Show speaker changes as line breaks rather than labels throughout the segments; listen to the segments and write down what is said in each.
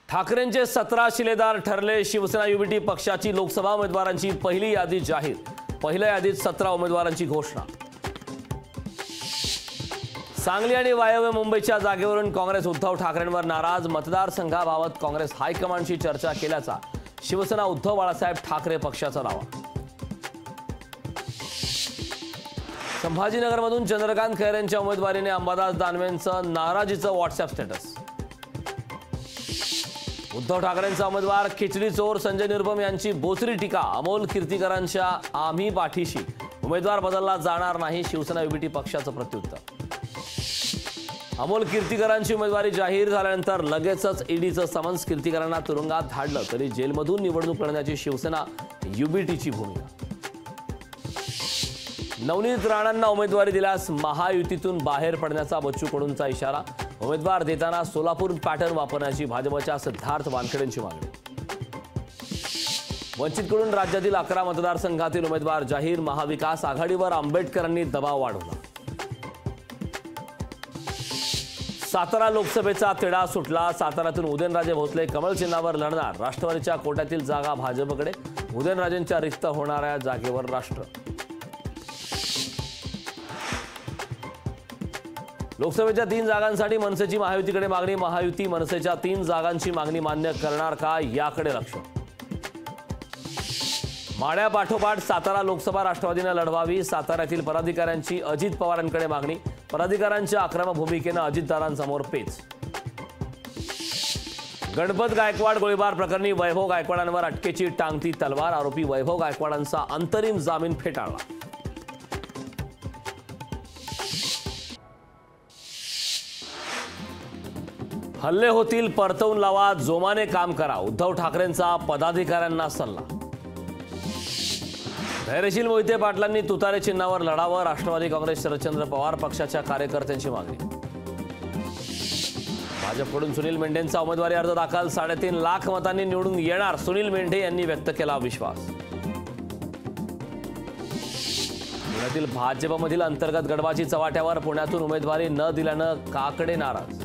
ठाकरेंचे 17 शिलेदार ठरले। शिवसेना युबीटी पक्षाची लोकसभा उमेदवारांची पहिली यादी जाहीर। पहिल्या यादीत 17 उमेदवारांची घोषणा। सांगली आणि वायव्य मुंबईच्या जागेवरून काँग्रेस उद्धव ठाकरेंवर नाराज। मतदारसंघाबाबत काँग्रेस हायकमांडशी चर्चा केल्याचा शिवसेना उद्धव बाळासाहेब ठाकरे पक्षाचा दावा। संभाजीनगरमधून चंद्रकांत खैरे यांच्या उमेदवारीने अंबादास दानवेंचं नाराजीचं व्हॉट्सअॅप स्टेटस। उद्धव ठाकरेंचा उमेदवार खिचडी चोर संजय निरुपम यांची बोचरी टीका। अमोल कीर्तीकरांच्या आम्ही पाठीशी, उमेदवार बदलला जाणार नाही, शिवसेना युबीटी पक्षाचं प्रत्युत्तर। अमोल कीर्तीकरांची उमेदवारी जाहीर झाल्यानंतर लगेचच ईडीचं समन्स कीर्तीकरांना तुरुंगात धाडलं तरी जेलमधून निवडणूक लढण्याची शिवसेना युबीटीची भूमिका। नवनीत राणांना उमेदवारी दिल्यास महायुतीतून बाहेर पडण्याचा बच्चू कडूंचा इशारा। उमेदवार देताना सोलापूर पॅटर्न वापरण्याची भाजपच्या सिद्धार्थ वानखेडेंची मागणी। वंचितकडून राज्यातील 11 मतदारसंघातील उमेदवार जाहीर। महाविकास आघाडीवर आंबेडकरांनी दबाव वाढवला। सातारा लोकसभेचा तिढा सुटला। साताऱ्यातून उदयनराजे भोसले कमळ चिन्हावर लढणार। राष्ट्रवादीच्या कोट्यातील जागा भाजपकडे। उदयनराजेंच्या रिक्त होणाऱ्या जागेवर राष्ट्र। लोकसभेच्या 3 जागांसाठी मनसेची महायुतीकडे मागणी। महायुती मनसेच्या 3 जागांची मागणी मान्य करणार का, याकडे लक्ष। माढ्यापाठोपाठ सातारा लोकसभा राष्ट्रवादीने लढवावी। साताऱ्यातील पदाधिकाऱ्यांची अजित पवारांकडे मागणी। पदाधिकाऱ्यांच्या आक्रमक भूमिकेनं अजितदारांसमोर पेच। गणपत गायकवाड गोळीबार प्रकरणी वैभव गायकवाडांवर अटकेची टांगती तलवार। आरोपी वैभव गायकवाडांचा अंतरिम जामीन फेटाळला। हल्ले होतील परतवून लावा, जोमाने काम करा, उद्धव ठाकरेंचा पदाधिकाऱ्यांना सल्ला। धैर्यशील मोहिते पाटलांनी तुतारे चिन्हावर लढावं। राष्ट्रवादी काँग्रेस शरदचंद्र पवार पक्षाच्या कार्यकर्त्यांची मागणी। भाजपकडून सुनील मेंढेंचा उमेदवारी अर्ज दाखल। 3.5 लाख मतांनी निवडून येणार, सुनील मेंढे यांनी व्यक्त केला विश्वास। पुण्यातील भाजपमधील अंतर्गत गडबाजी चव्हाट्यावर। पुण्यातून उमेदवारी न दिल्यानं काकडे नाराज।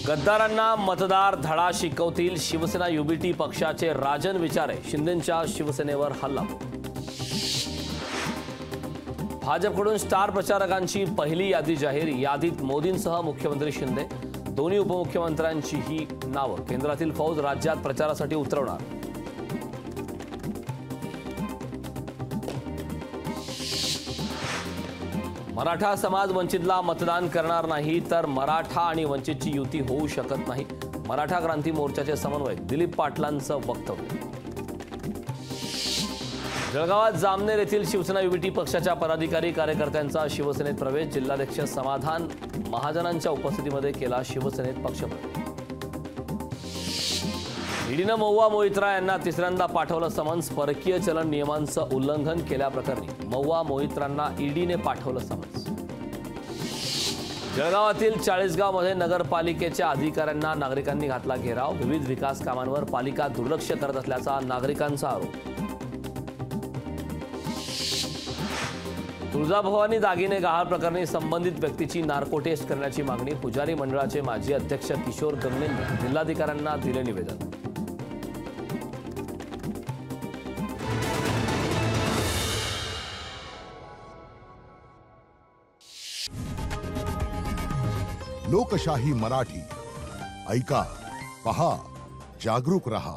गद्दारांना मतदार धडा शिकवतील, शिवसेना युबीटी पक्षाचे राजन विचारे। शिंदेंच्या शिवसेनेवर हल्ला। भाजपकडून स्टार प्रचारकांची पहिली यादी जाहीर। यादीत मोदींसह मुख्यमंत्री शिंदे, दोन्ही उपमुख्यमंत्र्यांचीही नावं। केंद्रातील फौज राज्यात प्रचारासाठी उतरवणार। मराठा समाज वंचितला मतदान करणार नाही तर मराठा आणि वंचितची युती होऊ शकत नाही। मराठा क्रांती मोर्चाचे समन्वयक दिलीप पाटलांचं वक्तव्य। जळगावात जामनेर येथील शिवसेना युबीटी पक्षाच्या पदाधिकारी कार्यकर्त्यांचा शिवसेनेत प्रवेश। जिल्हाध्यक्ष समाधान महाजनांच्या उपस्थितीमध्ये केला शिवसेनेत पक्षप्रवेश। ईडीनं महुआ मोहित्रा यांना तिसऱ्यांदा पाठवलं समन्स। परकीय चलन नियमांचं उल्लंघन केल्याप्रकरणी महुआ मोहित्रांना ईडीने पाठवलं समन्स। जळगावातील 40गावमध्ये नगरपालिकेच्या अधिकाऱ्यांना नागरिकांनी घातला घेराव। विविध विकास कामांवर पालिका दुर्लक्ष करत असल्याचा नागरिकांचा आरोप। तुळजाभवानी दागिने गहाळ प्रकरणी संबंधित व्यक्तीची नार्को टेस्ट करण्याची मागणी। पुजारी मंडळाचे माजी अध्यक्ष किशोर गंगेंनी जिल्हाधिकाऱ्यांना दिले निवेदन।
लोकशाही मराठी ऐका, पहा, जागरूक रहा।